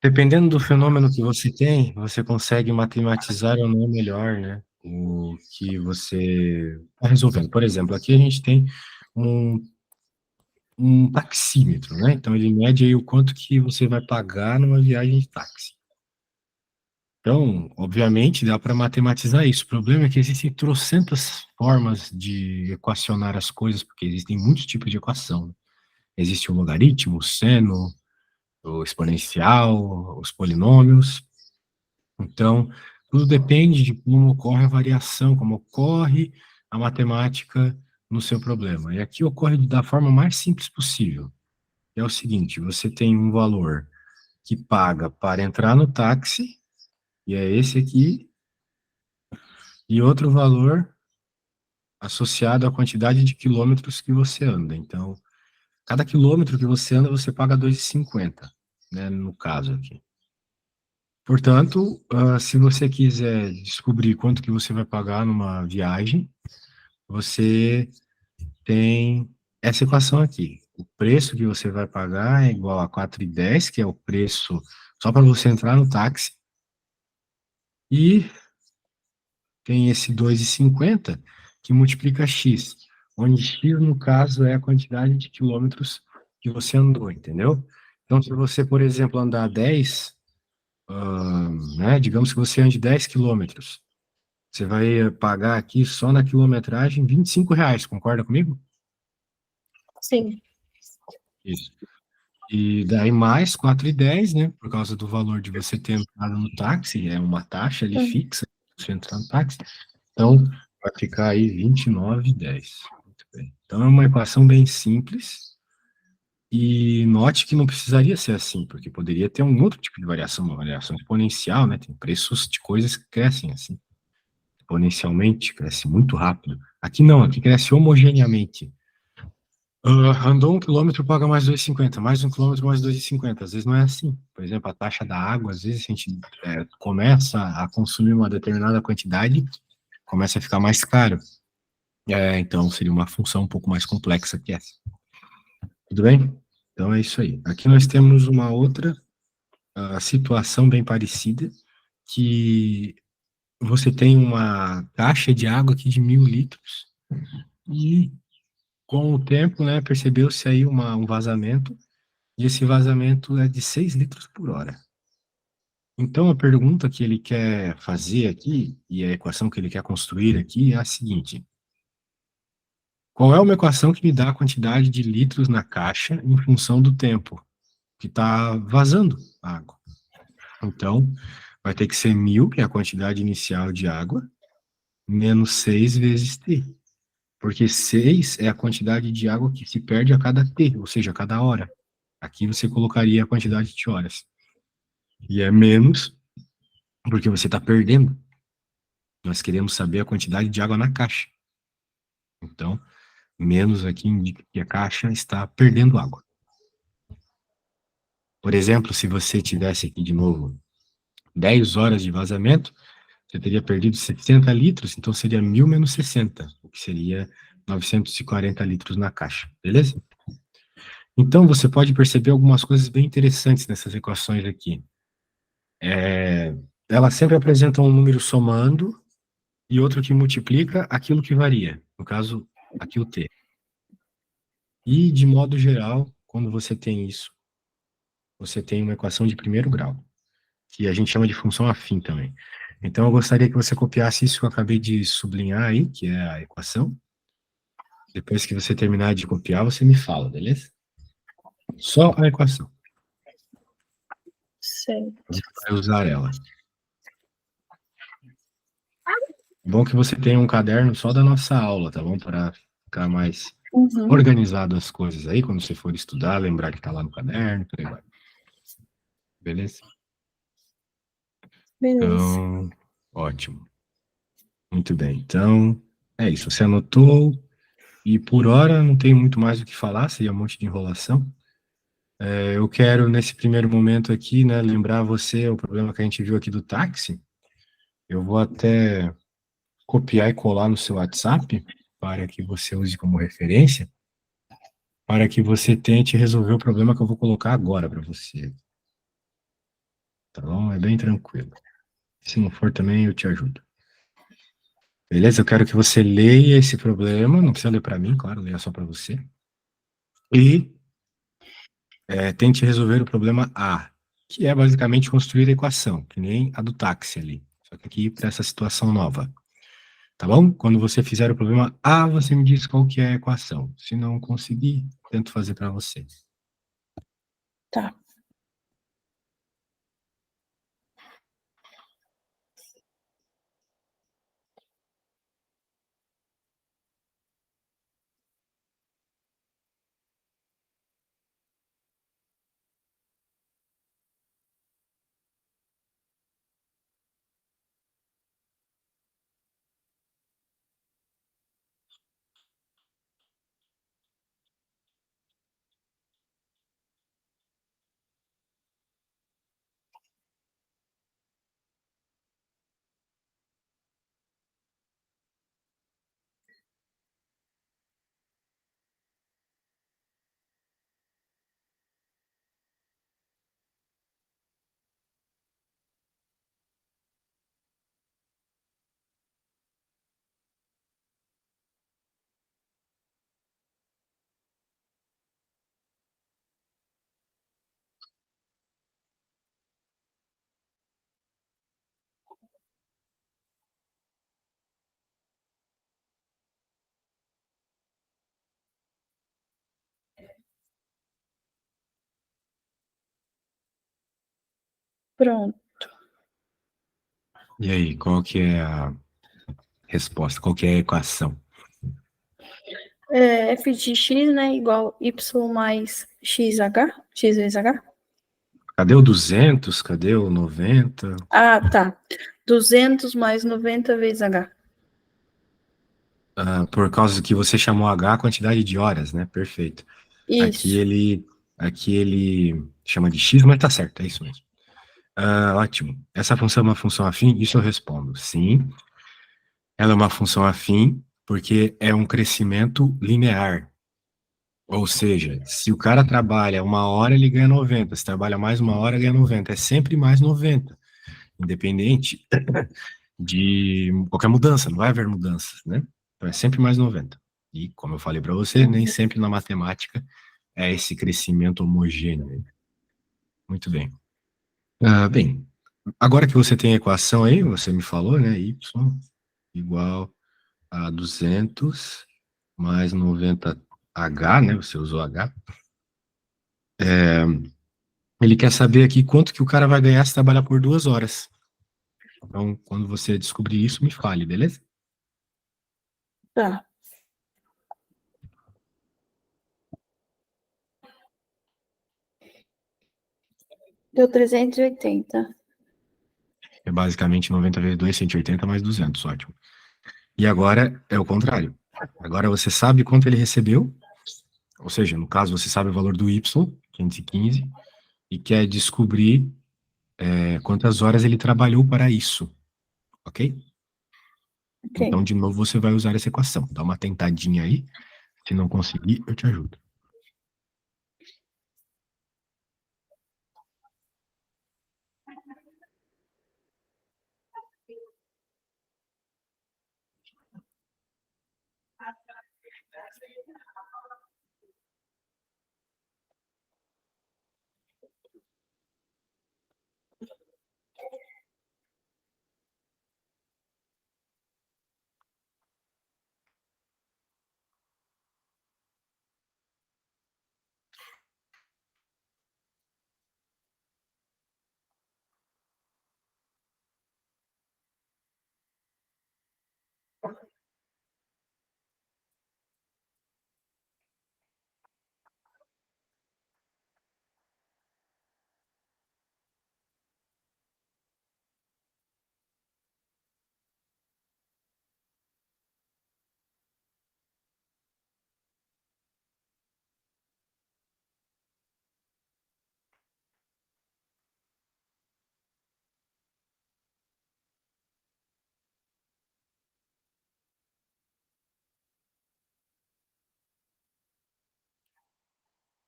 Dependendo do fenômeno que você tem, você consegue matematizar ou não melhor, né? O que você está resolvendo. Por exemplo, aqui a gente tem um, um taxímetro, né? Então ele mede aí o quanto que você vai pagar numa viagem de táxi. Então, obviamente, dá para matematizar isso. O problema é que existem trocentas formas de equacionar as coisas, porque existem muitos tipos de equação. Existe o logaritmo, o seno, o exponencial, os polinômios. Então, tudo depende de como ocorre a variação, como ocorre a matemática no seu problema. E aqui ocorre da forma mais simples possível. É o seguinte, você tem um valor que paga para entrar no táxi, e é esse aqui, e outro valor associado à quantidade de quilômetros que você anda. Então, cada quilômetro que você anda, você paga 2,50, né, no caso aqui. Portanto, se você quiser descobrir quanto que você vai pagar numa viagem, você tem essa equação aqui. O preço que você vai pagar é igual a 4,10, que é o preço só para você entrar no táxi, e tem esse 2,50 que multiplica x, onde x, no caso, é a quantidade de quilômetros que você andou, entendeu? Então, se você, por exemplo, andar 10, né, digamos que você ande 10 quilômetros, você vai pagar aqui só na quilometragem R$ 25, concorda comigo? Sim. Isso. E daí mais 4,10, né? Por causa do valor de você ter entrado no táxi, é uma taxa ali Hum. fixa, você entrar no táxi. Então, vai ficar aí 29,10. Muito bem. Então, é uma equação bem simples. E note que não precisaria ser assim, porque poderia ter um outro tipo de variação, uma variação exponencial, né? Tem preços de coisas que crescem assim, exponencialmente, cresce muito rápido. Aqui não, aqui cresce homogeneamente. Andou 1 quilômetro, paga mais 2,50. Mais 1 quilômetro, mais 2,50. Às vezes não é assim. Por exemplo, a taxa da água, às vezes a gente começa a consumir uma determinada quantidade, começa a ficar mais caro. Então, seria uma função um pouco mais complexa que essa. Tudo bem? Então, é isso aí. Aqui nós temos uma outra situação bem parecida, que você tem uma caixa de água aqui de 1.000 litros e, com o tempo, né, percebeu-se aí um vazamento. E esse vazamento é de 6 litros por hora. Então, a pergunta que ele quer fazer aqui, e a equação que ele quer construir aqui, é a seguinte: qual é uma equação que me dá a quantidade de litros na caixa em função do tempo que está vazando a água? Então, vai ter que ser 1.000, que é a quantidade inicial de água, menos 6 vezes T. Porque 6 é a quantidade de água que se perde a cada T, ou seja, a cada hora. Aqui você colocaria a quantidade de horas. E é menos porque você está perdendo. Nós queremos saber a quantidade de água na caixa. Então, menos aqui indica que a caixa está perdendo água. Por exemplo, se você tivesse aqui de novo 10 horas de vazamento, você teria perdido 60 litros, então seria 1.000 menos 60, o que seria 940 litros na caixa, beleza? Então, você pode perceber algumas coisas bem interessantes nessas equações aqui. Elas sempre apresentam um número somando e outro que multiplica aquilo que varia, no caso, aqui o t. E, de modo geral, quando você tem isso, você tem uma equação de primeiro grau, que a gente chama de função afim também. Então, eu gostaria que você copiasse isso que eu acabei de sublinhar aí, que é a equação. Depois que você terminar de copiar, você me fala, beleza? Só a equação. A Certo. gente vai usar ela. É bom que você tenha um caderno só da nossa aula, tá bom? Para ficar mais Uhum. organizado as coisas aí, quando você for estudar, lembrar que está lá no caderno, por aí vai. Beleza? Beleza. Então, ótimo. Muito bem. Então, é isso. Você anotou, e por hora não tem muito mais o que falar, seria um monte de enrolação. Eu quero, nesse primeiro momento aqui, né, lembrar você o problema que a gente viu aqui do táxi. Eu vou até copiar e colar no seu WhatsApp, para que você use como referência, para que você tente resolver o problema que eu vou colocar agora para você. tá bom? É bem tranquilo. Se não for também, eu te ajudo. Beleza? Eu quero que você leia esse problema, não precisa ler para mim, claro, leia só para você. E tente resolver o problema A, que é basicamente construir a equação, que nem a do táxi ali. Só que aqui para essa situação nova. Tá bom? Quando você fizer o problema A, você me diz qual que é a equação. Se não conseguir, tento fazer para você. Tá. Pronto. E aí, qual que é a resposta? Qual que é a equação? F de x, né, igual y mais x vezes h. Cadê o 200? Cadê o 90? Ah, tá. 200 mais 90 vezes h. Por causa que você chamou H a quantidade de horas, né? Perfeito. Aqui Isso. ele, aqui ele chama de X, mas tá certo, é isso mesmo. Ótimo. Essa função é uma função afim? Isso eu respondo. Sim, ela é uma função afim porque é um crescimento linear. Ou seja, se o cara trabalha uma hora, ele ganha 90. Se trabalha mais uma hora, ganha 90. É sempre mais 90, independente de qualquer mudança, não vai haver mudanças, né? Então é sempre mais 90. E, como eu falei para você, nem Uhum. sempre na matemática é esse crescimento homogêneo. Muito bem. Bem, agora que você tem a equação aí, você me falou, né? Y igual a 200 mais 90H, né? Você usou H. Ele quer saber aqui quanto que o cara vai ganhar se trabalhar por 2 horas. Então, quando você descobrir isso, me fale, beleza? Tá. Deu 380. É basicamente 90 vezes 2, 180 mais 200, ótimo. E agora é o contrário. Agora você sabe quanto ele recebeu, ou seja, no caso você sabe o valor do Y, 515, e quer descobrir quantas horas ele trabalhou para isso, ok? Ok. Então, de novo, você vai usar essa equação. Dá uma tentadinha aí. Se não conseguir, eu te ajudo.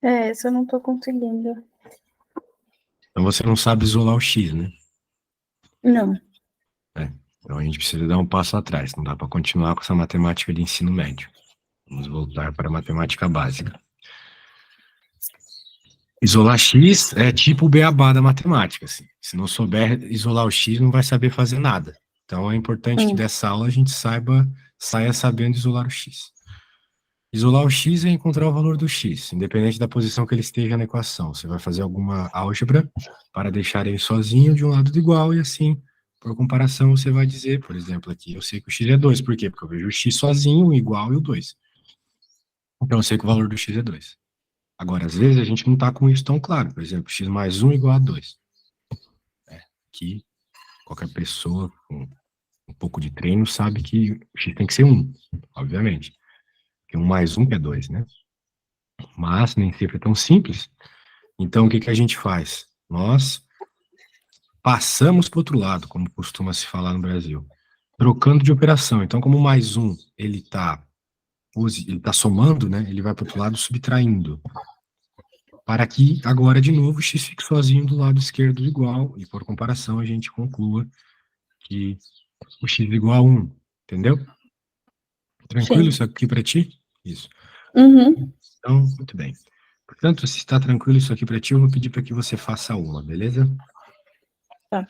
Essa eu não tô conseguindo. Então você não sabe isolar o x, né? Não. É. Então a gente precisa dar um passo atrás. Não dá para continuar com essa matemática de ensino médio. Vamos voltar para a matemática básica. Isolar x é tipo o beabá da matemática, assim. Se não souber isolar o x, não vai saber fazer nada. Então é importante que Hum, dessa aula a gente saia sabendo isolar o x. Isolar o x é encontrar o valor do x, independente da posição que ele esteja na equação. Você vai fazer alguma álgebra para deixar ele sozinho de um lado do igual e assim, por comparação, você vai dizer, por exemplo, aqui, eu sei que o x é 2. Por quê? Porque eu vejo o x sozinho, o igual e o 2. Então eu sei que o valor do x é 2. Agora, às vezes a gente não está com isso tão claro. Por exemplo, x mais um igual a 2. Aqui, qualquer pessoa com um pouco de treino sabe que o x tem que ser um, obviamente. Porque um mais um que é 2, né? Mas nem sempre é tão simples. Então, o que que a gente faz? Nós passamos para o outro lado, como costuma se falar no Brasil, trocando de operação. Então, como mais um ele tá somando, né? Ele vai para o outro lado subtraindo. Para que agora, de novo, o x fique sozinho do lado esquerdo igual, e por comparação a gente conclua que o x é igual a 1, entendeu? Tranquilo sim. isso aqui para ti? Isso. Uhum. Então, muito bem. Portanto, se está tranquilo isso aqui para ti, eu vou pedir para que você faça uma, beleza? Tá.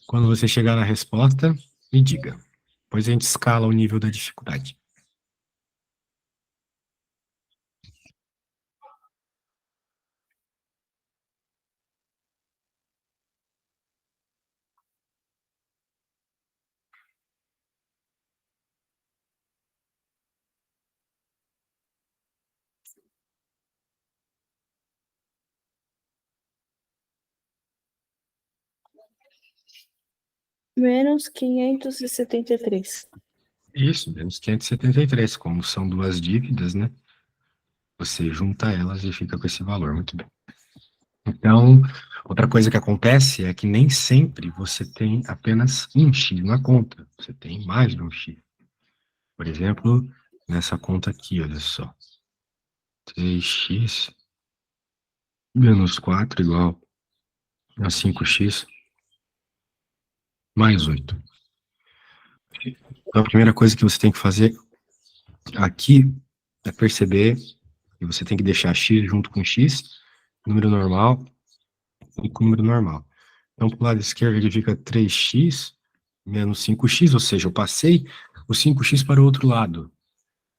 Quando você chegar na resposta, me diga. Depois a gente escala o nível da dificuldade. Menos 573. Isso, menos 573. Como são duas dívidas, né? Você junta elas e fica com esse valor. Muito bem. Então, outra coisa que acontece é que nem sempre você tem apenas um x na conta. Você tem mais de um x. Por exemplo, nessa conta aqui, olha só. 3x menos 4 igual a 5x mais 8. Então, a primeira coisa que você tem que fazer aqui é perceber que você tem que deixar x junto com x, número normal e com número normal. Então, para o lado esquerdo, ele fica 3x menos 5x, ou seja, eu passei o 5x para o outro lado.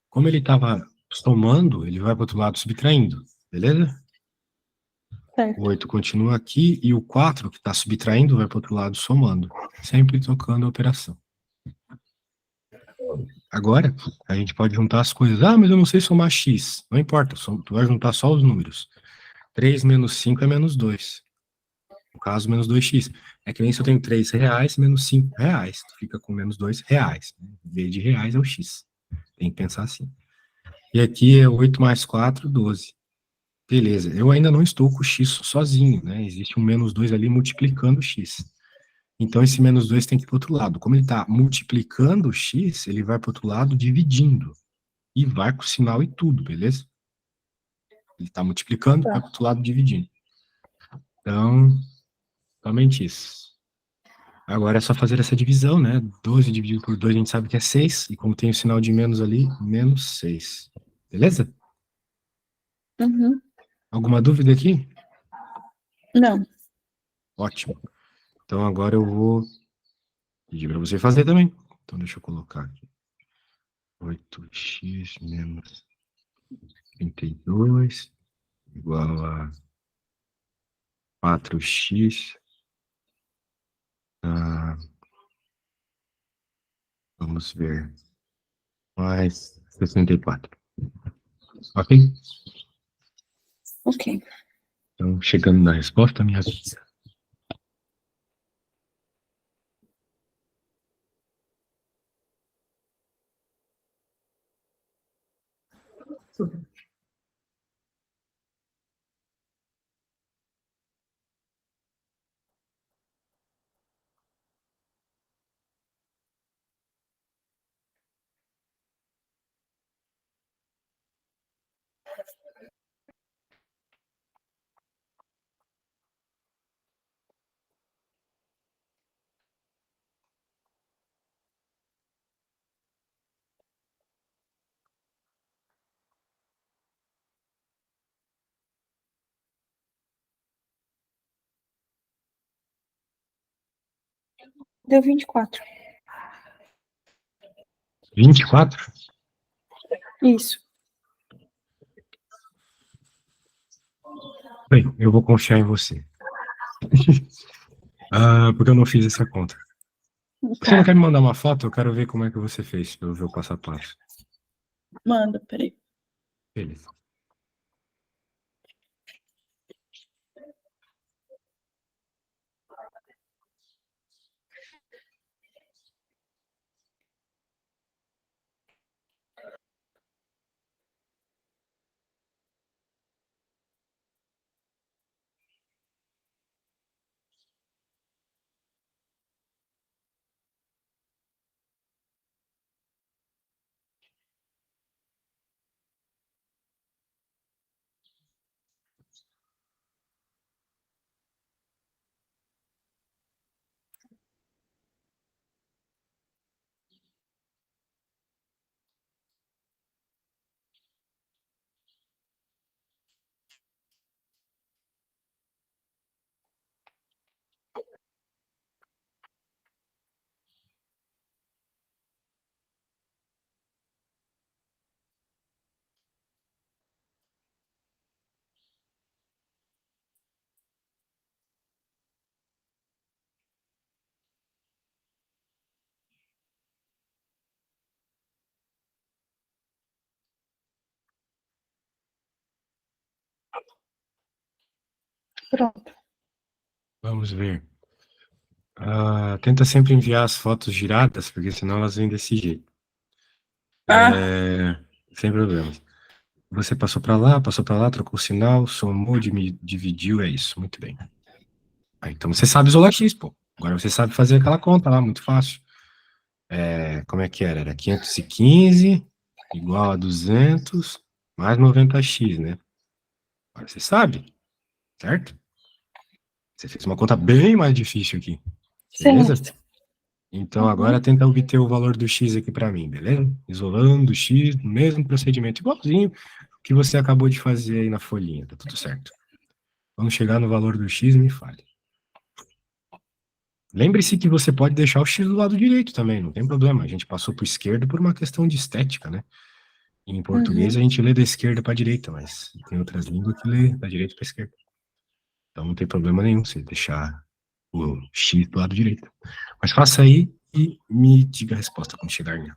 Como ele estava somando, ele vai para o outro lado subtraindo, beleza? O Certo. 8 continua aqui e o 4, que está subtraindo, vai para o outro lado somando, sempre tocando a operação. Agora, a gente pode juntar as coisas. Ah, mas eu não sei somar x. Não importa, tu vai juntar só os números. 3 menos 5 é menos 2. No caso, menos 2x. É que nem se eu tenho 3 reais menos 5 reais. Tu fica com menos 2 reais. V de reais é o x. Tem que pensar assim. E aqui é 8 mais 4, 12. Beleza, eu ainda não estou com o x sozinho, né? Existe um menos 2 ali multiplicando o x. Então, esse menos 2 tem que ir para o outro lado. Como ele está multiplicando o x, ele vai para o outro lado dividindo. E vai com o sinal e tudo, beleza? Ele está multiplicando, vai Tá. para o outro lado dividindo. Então, somente isso. Agora é só fazer essa divisão, né? 12 dividido por 2 a gente sabe que é 6. E como tem o sinal de menos ali, menos 6. Beleza? Uhum. Alguma dúvida aqui? Não. Ótimo. Então agora eu vou pedir para você fazer também. Então deixa eu colocar aqui. 8x menos 32 igual a 4x. Ah, vamos ver. Mais 64. Ok? Ok. Então, chegando na resposta, minha vida. Deu 24. 24? Isso. Bem, eu vou confiar em você. Porque eu não fiz essa conta. Você não Tá. quer me mandar uma foto? Eu quero ver como é que você fez, pra eu ver o passo a passo. Manda, peraí. Beleza. Pronto. Vamos ver. Tenta sempre enviar as fotos giradas, porque senão elas vêm desse jeito. Sem problemas. Você passou para lá, trocou o sinal, somou, dividiu, é isso. Muito bem. Então você sabe isolar X, pô. Agora você sabe fazer aquela conta lá, muito fácil. Como é que era? Era 515 igual a 200 mais 90x, né? Agora você sabe, certo? Você fez uma conta bem mais difícil aqui, Sim. beleza? Então agora tenta obter o valor do x aqui para mim, beleza? Isolando o x, mesmo procedimento, igualzinho que você acabou de fazer aí na folhinha, tá tudo certo. Vamos chegar no valor do x e me fale. Lembre-se que você pode deixar o x do lado direito também, não tem problema. A gente passou para o esquerdo por uma questão de estética, né? Em português a gente lê da esquerda para a direita, mas tem outras línguas que lê da direita para a esquerda. Então não tem problema nenhum você deixar o x do lado direito. Mas faça aí e me diga a resposta quando chegar nela.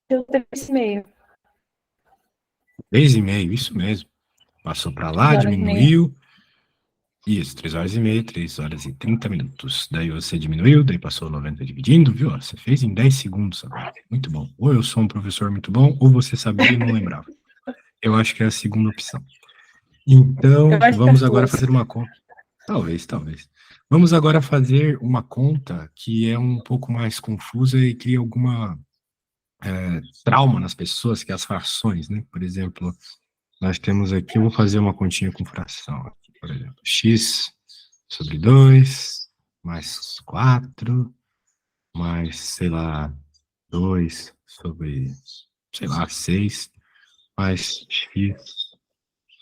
Deu 3,5. 3,5, isso mesmo. Passou para 3 lá, horas e meia. diminuiu. Isso, 3 horas e meia, 3 horas e 30 minutos. Daí você diminuiu, daí passou 90 dividindo, viu? Você fez em 10 segundos agora. Muito bom. Ou eu sou um professor muito bom, ou você sabia e não lembrava. Eu acho que é a segunda opção. Eu Então, acho que vamos as agora duas. fazer uma conta. Talvez, talvez. Vamos agora fazer uma conta que é um pouco mais confusa e cria alguma trauma nas pessoas, que é as frações, né? Por exemplo, nós temos aqui, eu vou fazer uma continha com fração. Aqui, por exemplo, x sobre 2 mais 4 mais, sei lá, 2 sobre, sei lá, 6 mais x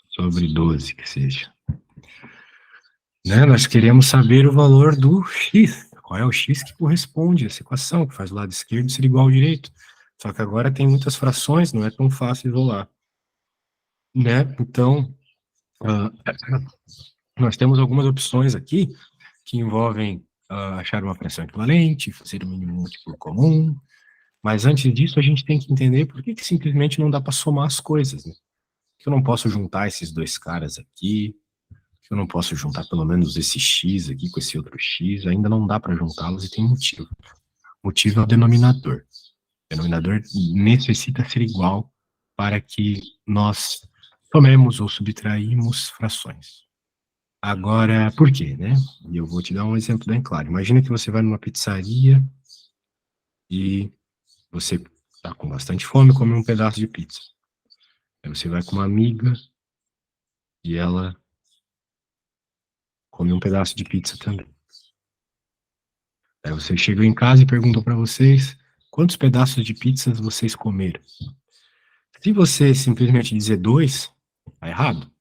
sobre 12 que seja. Né? Nós queremos saber o valor do x. Qual é o x que corresponde a essa equação, que faz o lado esquerdo ser igual ao direito. Só que agora tem muitas frações, não é tão fácil isolar. Né? Então, nós temos algumas opções aqui que envolvem achar uma fração equivalente, fazer o mínimo múltiplo comum, mas antes disso a gente tem que entender por que simplesmente não dá para somar as coisas. Né? Que eu não posso juntar esses dois caras aqui, que eu não posso juntar pelo menos esse x aqui com esse outro x, ainda não dá para juntá-los e tem motivo. O motivo é o denominador. O denominador necessita ser igual para que nós tomemos ou subtraímos frações. Agora, por quê, né? E eu vou te dar um exemplo bem claro. Imagina que você vai numa pizzaria e você está com bastante fome e come um pedaço de pizza. Aí você vai com uma amiga e ela come um pedaço de pizza também. Aí você chegou em casa e perguntou para vocês quantos pedaços de pizzas vocês comeram. Se você simplesmente dizer 2, tá errado,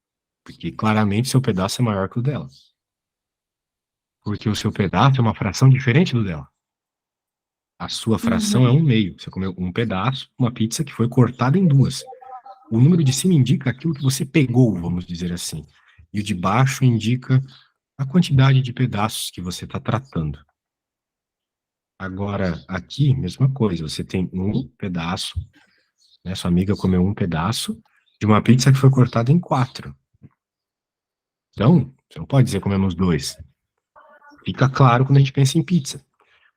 porque claramente seu pedaço é maior que o dela. Porque o seu pedaço é uma fração diferente do dela. A sua fração é 1/2. Você comeu um pedaço, uma pizza que foi cortada em 2. O número de cima indica aquilo que você pegou, vamos dizer assim. E o de baixo indica a quantidade de pedaços que você está tratando. Agora, aqui, mesma coisa. Você tem um pedaço, né? Sua amiga comeu um pedaço de uma pizza que foi cortada em 4. Então, você não pode dizer comemos 2. Fica claro quando a gente pensa em pizza.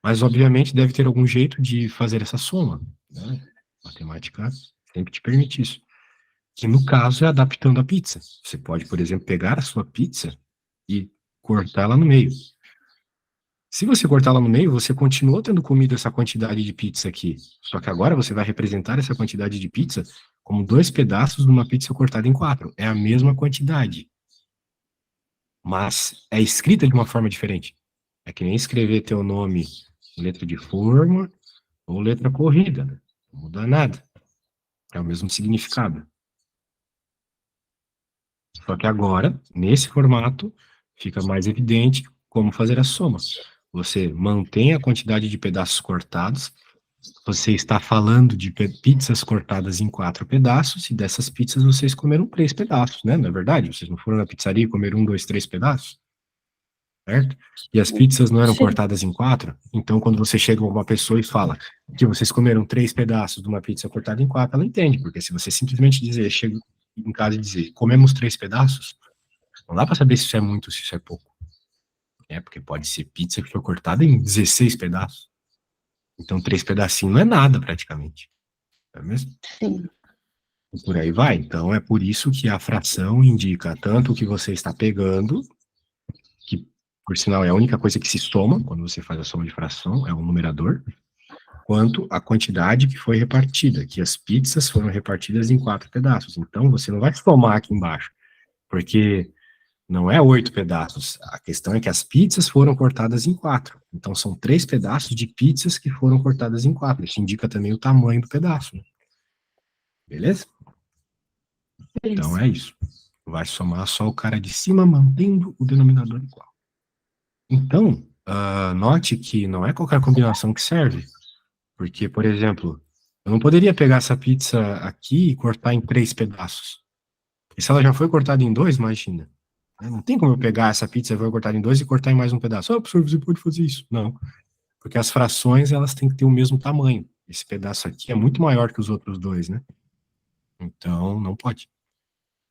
Mas, obviamente, deve ter algum jeito de fazer essa soma, né? Matemática sempre te permite isso. Que, no caso, é adaptando a pizza. Você pode, por exemplo, pegar a sua pizza e cortar ela no meio. Se você cortar ela no meio, você continuou tendo comido essa quantidade de pizza aqui. Só que agora você vai representar essa quantidade de pizza como 2 pedaços de uma pizza cortada em 4. É a mesma quantidade. Mas é escrita de uma forma diferente. É que nem escrever teu nome em letra de forma ou letra corrida, né? Não muda nada. É o mesmo significado. Só que agora, nesse formato, fica mais evidente como fazer a soma. Você mantém a quantidade de pedaços cortados, você está falando de pizzas cortadas em 4 pedaços, e dessas pizzas vocês comeram 3 pedaços, né? Não é verdade? Vocês não foram na pizzaria e comeram 1, 2, 3 pedaços? Certo? E as pizzas não eram Sim. cortadas em 4, então quando você chega com uma pessoa e fala que vocês comeram 3 pedaços de uma pizza cortada em 4, ela entende, porque se você simplesmente dizer, chega em casa e dizer, comemos 3 pedaços, não dá para saber se isso é muito ou se isso é pouco. É, porque pode ser pizza que foi cortada em 16 pedaços. Então 3 pedacinhos não é nada praticamente. Não é mesmo? Sim. E por aí vai. Então é por isso que a fração indica tanto o que você está pegando, que por sinal é a única coisa que se soma quando você faz a soma de fração, é o numerador, quanto a quantidade que foi repartida, que as pizzas foram repartidas em 4 pedaços. Então você não vai somar aqui embaixo, porque não é 8 pedaços. A questão é que as pizzas foram cortadas em 4. Então são 3 pedaços de pizzas que foram cortadas em 4. Isso indica também o tamanho do pedaço, né? Beleza? Então é isso. Vai somar só o cara de cima, mantendo o denominador igual. Então, note que não é qualquer combinação que serve. Porque, por exemplo, eu não poderia pegar essa pizza aqui e cortar em 3 pedaços. E se ela já foi cortada em 2, imagina. Não tem como eu pegar essa pizza e vou cortar em 2 e cortar em mais um pedaço. Ah, professor, você pode fazer isso. Não. Porque as frações, elas têm que ter o mesmo tamanho. Esse pedaço aqui é muito maior que os outros 2, né? Então, não pode.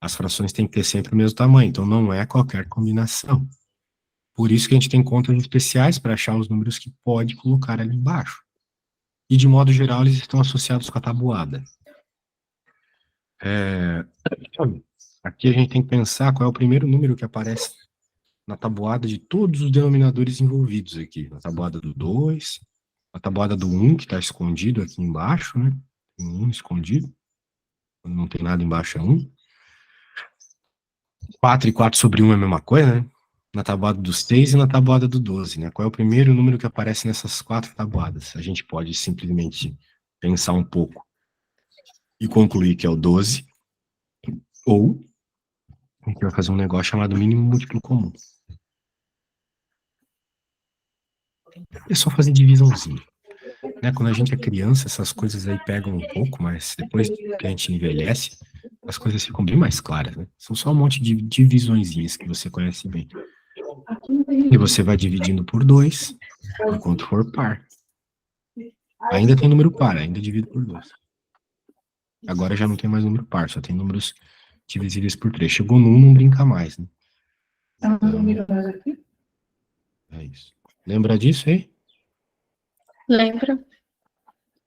As frações têm que ter sempre o mesmo tamanho. Então, não é qualquer combinação. Por isso que a gente tem contas especiais para achar os números que pode colocar ali embaixo. E, de modo geral, eles estão associados com a tabuada. Aqui a gente tem que pensar qual é o primeiro número que aparece na tabuada de todos os denominadores envolvidos aqui. Na tabuada do 2, a tabuada do 1, que está escondido aqui embaixo, né? Tem 1 escondido. Quando não tem nada embaixo é 1. 4 e 4 sobre 1 é a mesma coisa, né? Na tabuada do 6 e na tabuada do 12, né? Qual é o primeiro número que aparece nessas 4 tabuadas? A gente pode simplesmente pensar um pouco e concluir que é o 12, ou a gente vai fazer um negócio chamado mínimo múltiplo comum. É só fazer divisãozinha. Né? Quando a gente é criança, essas coisas aí pegam um pouco, mas depois que a gente envelhece, as coisas ficam bem mais claras, né? São só um monte de divisõezinhas que você conhece bem. E você vai dividindo por 2, enquanto for par. Ainda tem número par, ainda divido por 2. Agora já não tem mais número par, só tem números divisíveis por 3. Chegou no 1, não brinca mais, né? Então, é isso. Lembra disso aí? Lembra?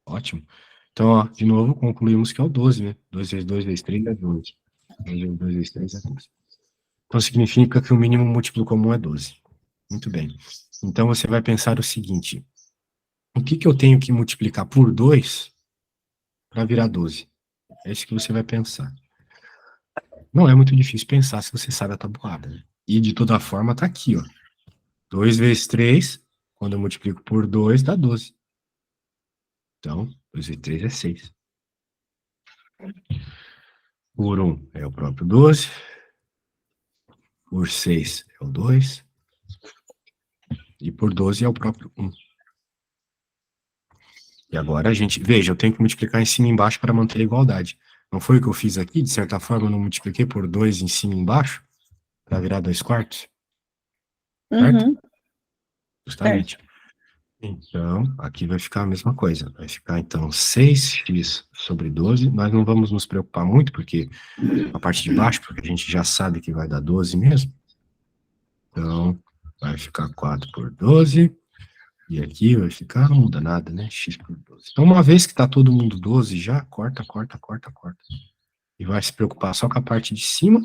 Ótimo. Então, ó, de novo, concluímos que é o 12, né? 2 vezes 2 vezes 3 é 12. 2 vezes 2 vezes 3 é 12. Então, significa que o mínimo múltiplo comum é 12. Muito bem. Então, você vai pensar o seguinte. O que eu tenho que multiplicar por 2 para virar 12? É isso que você vai pensar. Não é muito difícil pensar se você sabe a tabuada, né? E, de toda forma, tá aqui, ó. 2 vezes 3 Quando eu multiplico por 2, dá 12. Então, 2 vezes 3 é 6. Por 1 é o próprio 12. Por 6 é o 2. E por 12 é o próprio 1. E agora a gente... Veja, eu tenho que multiplicar em cima e embaixo para manter a igualdade. Não foi o que eu fiz aqui? De certa forma, eu não multipliquei por 2 em cima e embaixo para virar 2 quartos? Certo? Uhum, certo. Justamente. Então, aqui vai ficar a mesma coisa. Vai ficar, então, 6x sobre 12. Nós não vamos nos preocupar muito, porque a parte de baixo, porque a gente já sabe que vai dar 12 mesmo. Então, vai ficar 4 por 12. E aqui vai ficar, não muda nada, né? X por 12. Então, uma vez que está todo mundo 12 já, corta, corta, corta, corta. E vai se preocupar só com a parte de cima.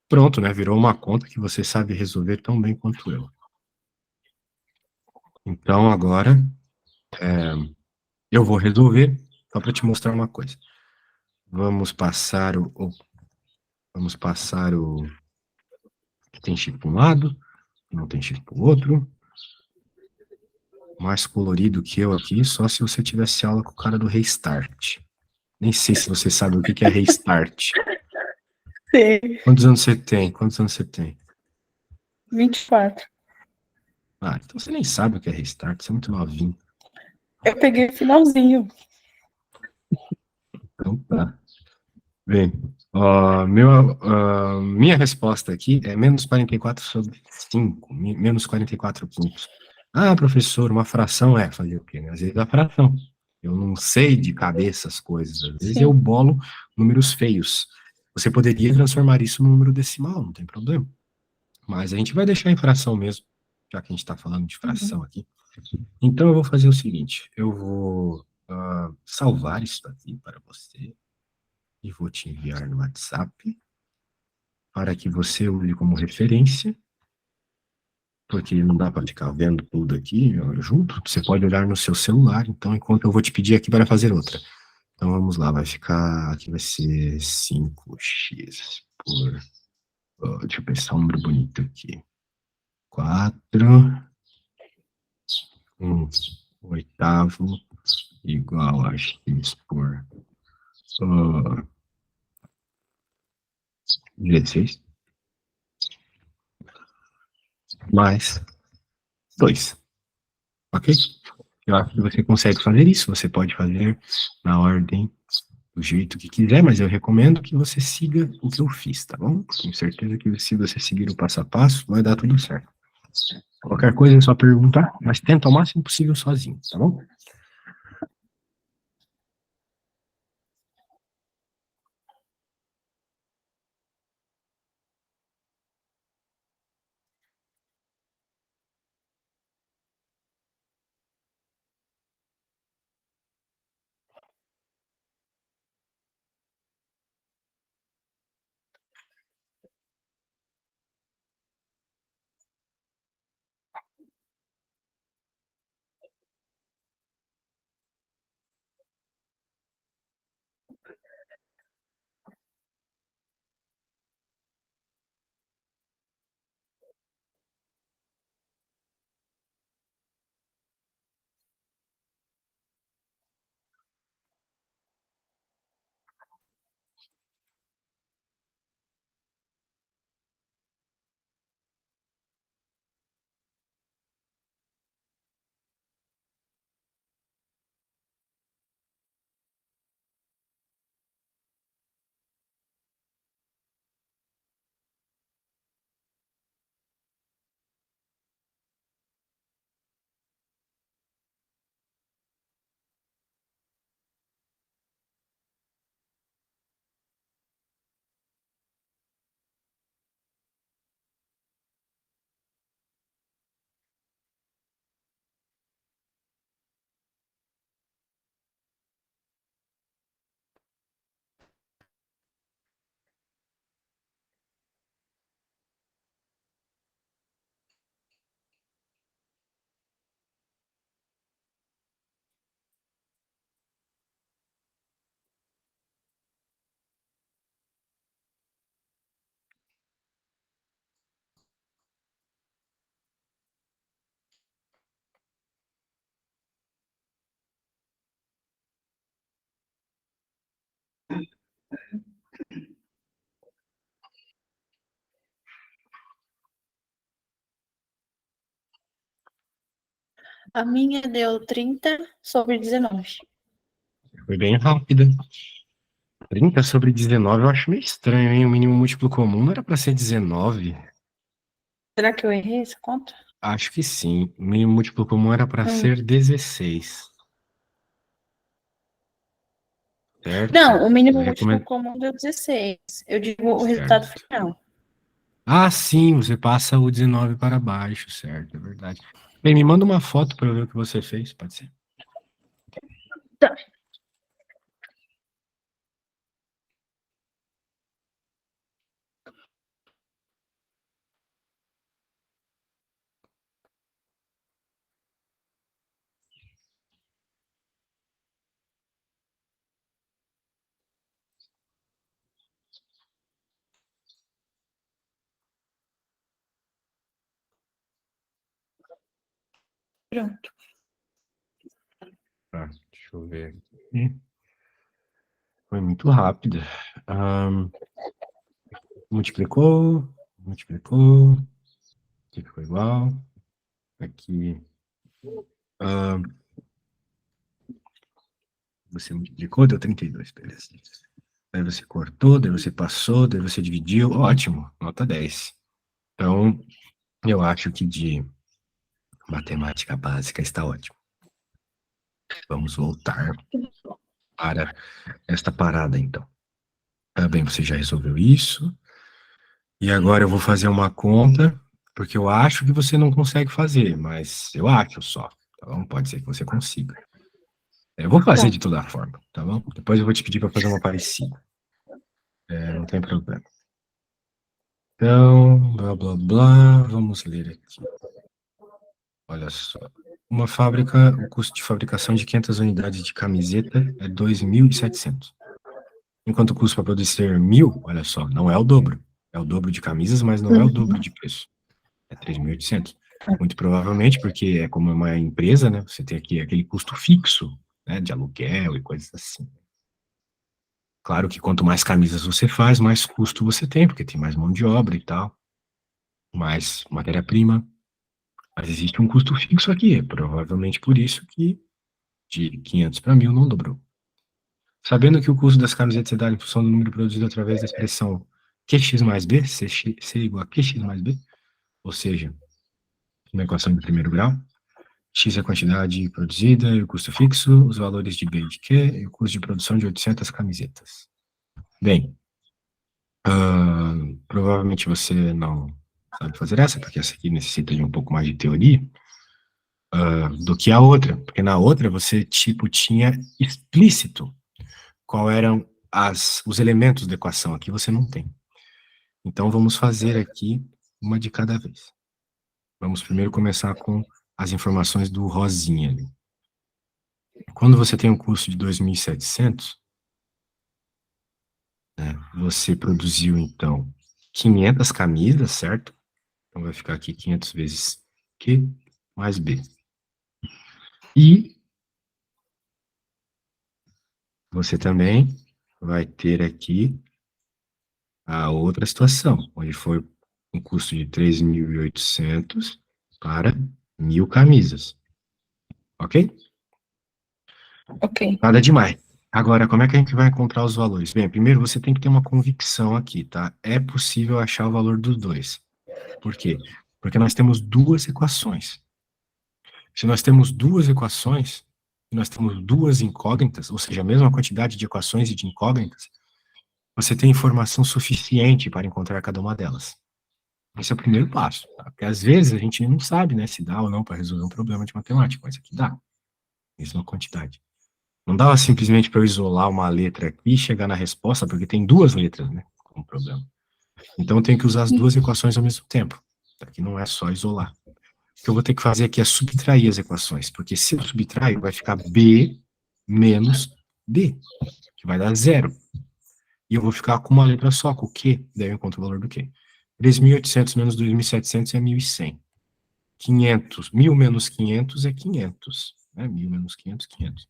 Pronto, né? Virou uma conta que você sabe resolver tão bem quanto eu. Então, agora, eu vou resolver só para te mostrar uma coisa. Vamos passar vamos passar o que tem X para um lado, não tem X para o outro. Mais colorido que eu aqui, só se você tivesse aula com o cara do Restart. Nem sei se você sabe o que é Restart. Sim. Quantos anos você tem? Quantos anos você tem? 24. Ah, então você nem sabe o que é Restart, você é muito novinho. Eu peguei o finalzinho. Então tá. Bem, minha resposta aqui é menos 44 sobre 5, menos 44 pontos. Ah, professor, uma fração é fazer o quê, né? Às vezes a fração. Eu não sei de cabeça as coisas, às vezes eu Sim. bolo números feios. Você poderia transformar isso num número decimal, não tem problema. Mas a gente vai deixar em fração mesmo, já que a gente está falando de Uhum. fração aqui. Então eu vou fazer o seguinte, eu vou salvar isso aqui para você e vou te enviar no WhatsApp para que você use como referência, porque não dá para ficar vendo tudo aqui junto. Você pode olhar no seu celular, então, enquanto eu vou te pedir aqui para fazer outra. Então vamos lá, vai ficar, aqui vai ser 5x por, deixa eu pensar um número bonito aqui. 4, 1 oitavo igual a x por 16 mais 2, ok? Eu acho que você consegue fazer isso, você pode fazer na ordem, do jeito que quiser, mas eu recomendo que você siga o que eu fiz, tá bom? Tenho certeza que se você seguir o passo a passo, vai dar tudo certo. Qualquer coisa é só perguntar, mas tenta ao máximo possível sozinho, tá bom? A minha deu 30 sobre 19. Foi bem rápida. 30 sobre 19 eu acho meio estranho, hein? O mínimo múltiplo comum não era para ser 19. Será que eu errei essa conta? Acho que sim. O mínimo múltiplo comum era para ser 16. Certo? Não, o mínimo Eu múltiplo recomendo. comum deu 16. Eu digo o resultado Certo. final. Ah, sim, você passa o 19 para baixo, certo, é verdade. Bem, me manda uma foto para eu ver o que você fez, pode ser? Tá. Pronto. Ah, deixa eu ver aqui. Foi muito rápida. Multiplicou, multiplicou, aqui ficou igual, aqui você multiplicou, deu 32, beleza. Daí você cortou, daí você passou, daí você dividiu, ótimo, nota 10. Então, eu acho que de matemática básica está ótimo. Vamos voltar para esta parada, então. Tá bem, você já resolveu isso. E agora eu vou fazer uma conta, porque eu acho que você não consegue fazer, mas eu acho só. Tá bom? Pode ser que você consiga. Eu vou fazer Tá. de toda forma, tá bom? Depois eu vou te pedir para fazer uma parecida. Não tem problema. Então, blá, blá, blá. Vamos ler aqui. Olha só. Uma fábrica, o custo de fabricação de 500 unidades de camiseta é 2.700. Enquanto o custo para produzir 1.000, olha só, não é o dobro. É o dobro de camisas, mas não é o dobro Uhum. de preço. É 3.800. Muito provavelmente, porque é como uma empresa, né? Você tem aqui aquele custo fixo, né? De aluguel e coisas assim. Claro que quanto mais camisas você faz, mais custo você tem, porque tem mais mão de obra e tal, mais matéria-prima. Mas existe um custo fixo aqui, é provavelmente por isso que de 500 para 1.000 não dobrou. Sabendo que o custo das camisetas é dado em função do número produzido através da expressão QX mais B, C igual a QX mais B, ou seja, uma equação de primeiro grau, X é a quantidade produzida e o custo fixo, os valores de B e de Q e o custo de produção de 800 camisetas. Bem, provavelmente você não sabe fazer essa, porque essa aqui necessita de um pouco mais de teoria do que a outra, porque na outra você, tipo, tinha explícito qual eram os elementos da equação, aqui você não tem. Então, vamos fazer aqui uma de cada vez. Vamos primeiro começar com as informações do rosinha ali. Quando você tem um custo de 2.700, né, você produziu, então, 500 camisas, certo? Então, vai ficar aqui 500 vezes Q mais B. E você também vai ter aqui a outra situação, onde foi um custo de 3.800 para 1.000 camisas. Ok? Ok. Nada demais. Agora, como é que a gente vai encontrar os valores? Bem, primeiro você tem que ter uma convicção aqui, tá? É possível achar o valor dos dois. Por quê? Porque nós temos duas equações. Se nós temos duas equações, e nós temos duas incógnitas, ou seja, a mesma quantidade de equações e de incógnitas, você tem informação suficiente para encontrar cada uma delas. Esse é o primeiro passo, tá? Porque às vezes a gente não sabe, né, se dá ou não para resolver um problema de matemática, mas aqui dá. Mesma quantidade. Não dá simplesmente para eu isolar uma letra aqui e chegar na resposta, porque tem duas letras, né, como problema. Então eu tenho que usar as duas equações ao mesmo tempo. Aqui não é só isolar. O que eu vou ter que fazer aqui é subtrair as equações, porque se eu subtrair, vai ficar B menos B, que vai dar zero. E eu vou ficar com uma letra só, com o Q, daí eu encontro o valor do Q. 3.800 menos 2.700 é 1.100. 500, 1.000 menos 500 é 500. Né? 1.000 menos 500, 500.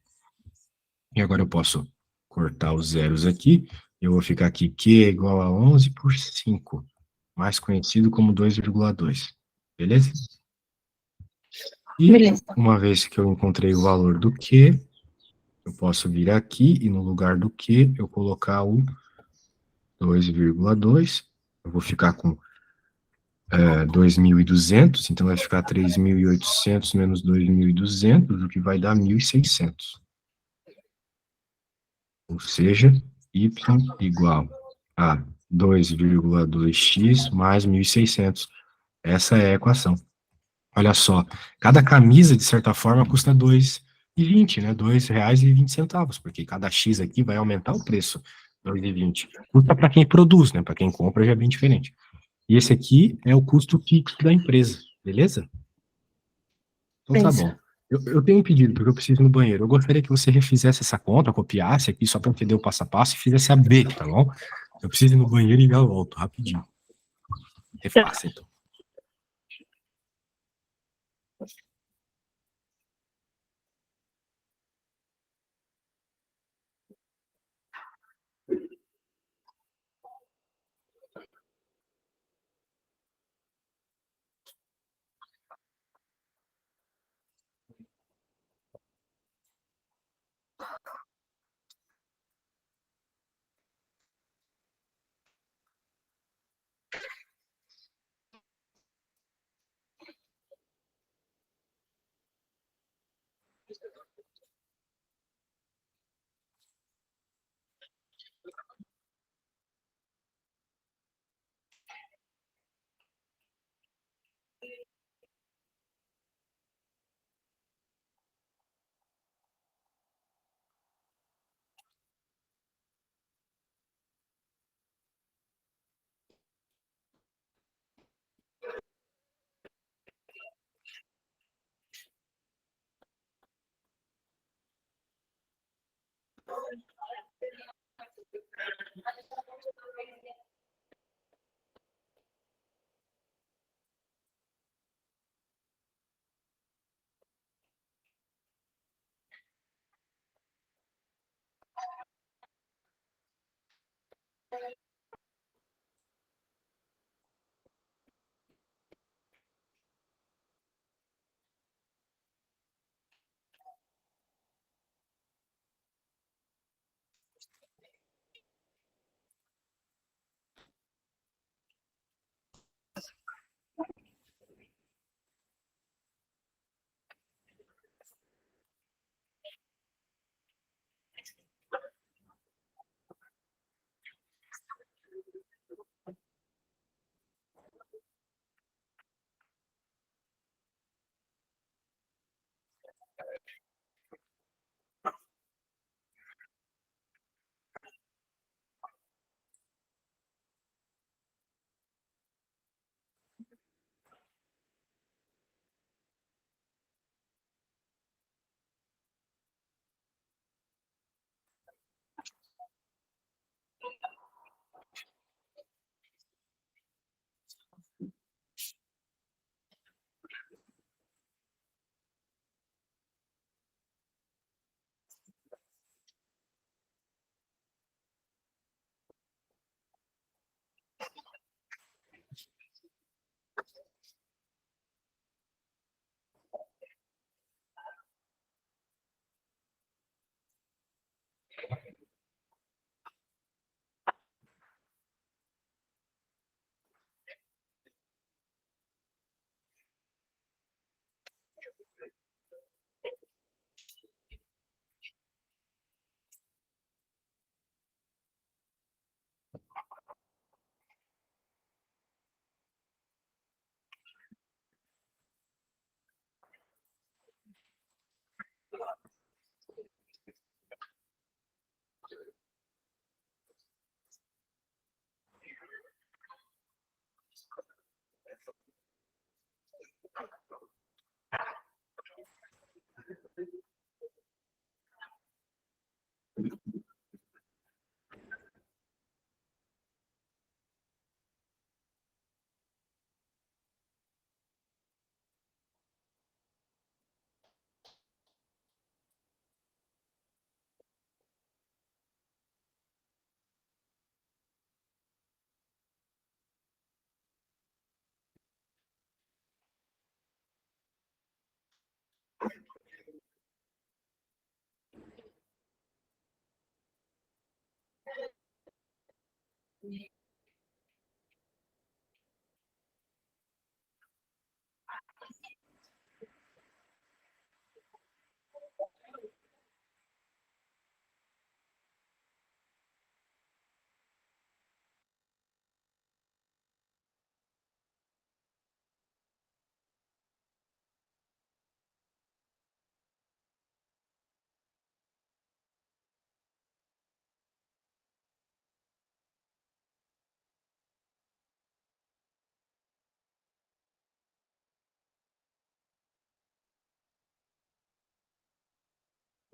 E agora eu posso cortar os zeros aqui. Eu vou ficar aqui Q é igual a 11 por 5, mais conhecido como 2,2. Beleza? E Beleza. uma vez que eu encontrei o valor do Q, eu posso vir aqui e no lugar do Q eu colocar o 2,2. Eu vou ficar com 2.200, então vai ficar 3.800 menos 2.200, o que vai dar 1.600. Ou seja, y igual a 2,2x mais 1.600. Essa é a equação. Olha só, cada camisa, de certa forma, custa 2,20, né? R$ 2,20, porque cada X aqui vai aumentar o preço. 2,20. Custa para quem produz, né? Para quem compra já é bem diferente. E esse aqui é o custo fixo da empresa, beleza? Então tá Beleza. bom. Eu tenho um pedido, porque eu preciso ir no banheiro. Eu gostaria que você refizesse essa conta, copiasse aqui só para entender o passo a passo e fizesse a B, tá bom? Eu preciso ir no banheiro e já volto, rapidinho. Refaça, então.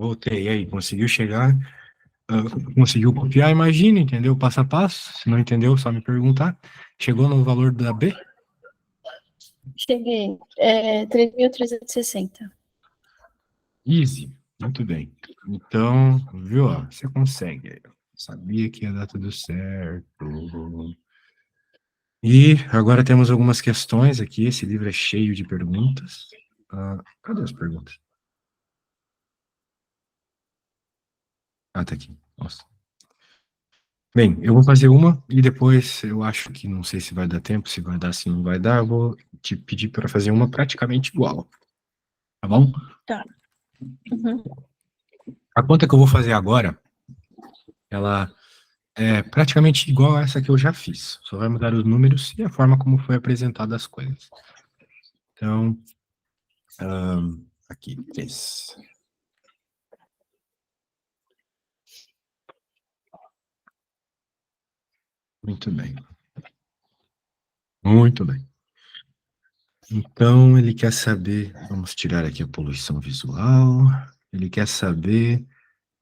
Voltei, e aí, conseguiu chegar? Ah, conseguiu copiar? Imagina, entendeu? Passo a passo. Se não entendeu, só me perguntar. Chegou no valor da B? Cheguei. 3.360. Easy. Muito bem. Então, viu? Ó, você consegue. Sabia que ia dar tudo certo. E agora temos algumas questões aqui. Esse livro é cheio de perguntas. Cadê as perguntas? Ah, tá aqui. Nossa. Bem, eu vou fazer uma e depois eu acho que não sei se vai dar tempo, se vai dar, se não vai dar, eu vou te pedir para fazer uma praticamente igual, tá bom? Tá. Uhum. A conta que eu vou fazer agora, ela é praticamente igual a essa que eu já fiz. Só vai mudar os números e a forma como foi apresentada as coisas. Então, aqui, 3. Muito bem. Muito bem. Então, ele quer saber, vamos tirar aqui a poluição visual, ele quer saber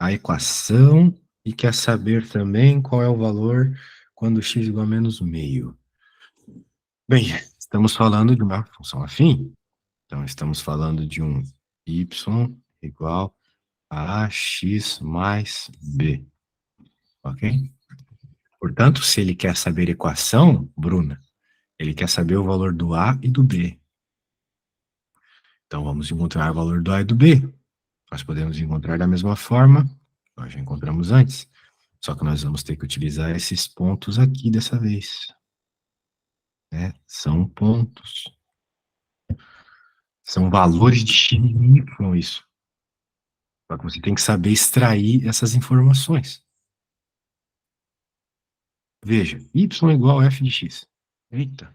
a equação e quer saber também qual é o valor quando x igual a menos meio. Bem, estamos falando de uma função afim, então estamos falando de um y igual a x mais b, ok? Portanto, se ele quer saber equação, Bruna, ele quer saber o valor do a e do b. Então, vamos encontrar o valor do a e do b. Nós podemos encontrar da mesma forma, nós já encontramos antes, só que nós vamos ter que utilizar esses pontos aqui dessa vez. Né? São pontos. São valores de x e y, isso. Só que você tem que saber extrair essas informações. Veja, y igual a f de x. Eita.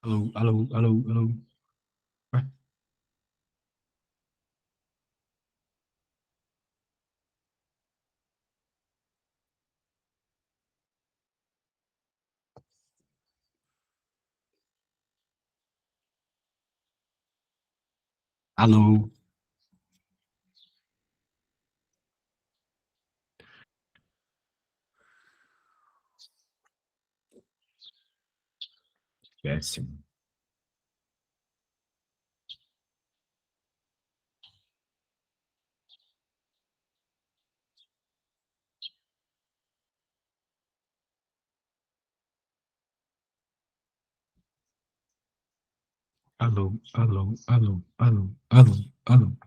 Alô, alô, alô, alô. Ué? Alô. Péssimo. Alô, alô, alô, alô, alô, alô.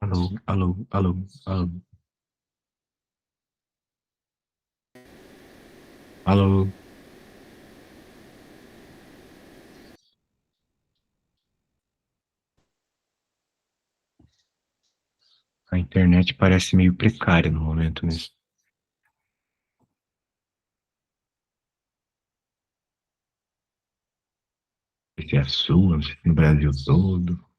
Alô, alô, alô, alô. Alô. A internet parece meio precária no momento mesmo. sei se é a sua, não sei se no Brasil todo.